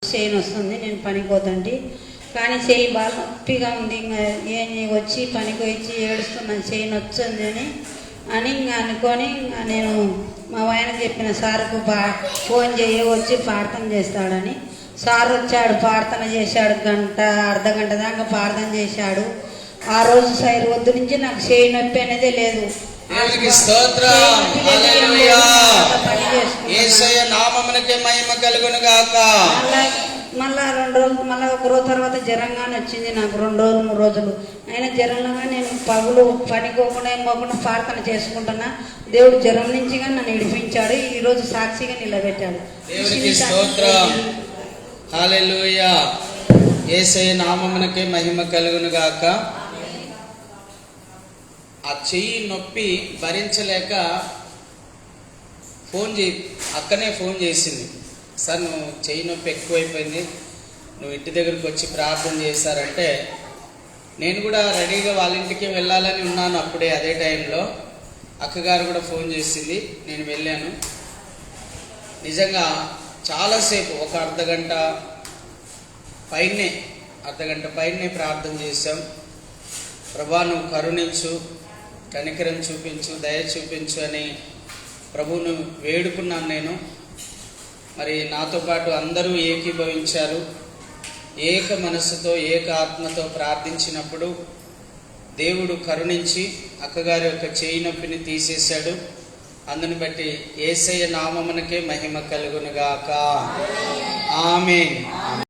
చేయి వస్తుంది, నేను పనికి పోతుంటే కానీ చేయి బాగా నొప్పిగా ఉంది. ఇంకా ఏం వచ్చి పనికి వచ్చి ఏడుస్తున్నాను చేయి నొచ్చింది అని ఇంకా అనుకొని ఇంకా నేను మా ఆయన చెప్పిన సార్కు ఫోన్ చేయి వచ్చి ప్రార్థన చేస్తాడని. సార్ వచ్చాడు, ప్రార్థన చేశాడు, అర్ధ గంట దాకా ప్రార్థన చేశాడు. ఆ రోజు సైరు వద్దు నుంచి నాకు చేయి నొప్పి అనేది లేదు. దేవునికి స్తోత్రం, హల్లెలూయా. యేసయ్య నామమునకే మహిమ కలుగును గాక. మళ్ళా 2 రోజులు మళ్ళీ 1 రోజు తర్వాత జ్వరంగానే వచ్చింది నాకు. 2 రోజులు 3 రోజులు అయినా జ్వరంలోగా నేను పగులు పనికోకుండా ఏం పోకుండా ప్రార్థన చేసుకుంటున్నా. దేవుడు జ్వరం నుంచి కానీ నన్ను విడిపించాడు. ఈరోజు సాక్షిగా నిలబెట్టాడు. దేవునికి స్తోత్రం, హల్లెలూయా. యేసయ్య నామమునకే మహిమ కలుగును గాక. ఆ చెయ్యి నొప్పి భరించలేక అక్కనే ఫోన్ చేసింది. సార్ నువ్వు చెయ్యి నొప్పి ఎక్కువైపోయింది, నువ్వు ఇంటి దగ్గరికి వచ్చి ప్రార్థన చేశారంటే నేను కూడా రెడీగా వాళ్ళ ఇంటికి వెళ్ళాలని ఉన్నాను. అప్పుడే అదే టైంలో అక్కగారు కూడా ఫోన్ చేసింది, నేను వెళ్ళాను. నిజంగా చాలాసేపు ఒక అర్ధగంట పైనే ప్రార్థన చేశాం. ప్రభా నువ్వు కరుణించు, కనికరం చూపించు, దయ చూపించు అని ప్రభువును వేడుకున్నాను నేను. మరి నాతో పాటు అందరూ ఏకీభవించారు. ఏక మనస్సుతో ఏక ఆత్మతో ప్రార్థించినప్పుడు దేవుడు కరుణించి అక్కగారి యొక్క చేయి నొప్పిని తీసేశాడు. అందుని బట్టి యేసయ్య నామమునకే మహిమ కలుగునుగాక. ఆమేన్.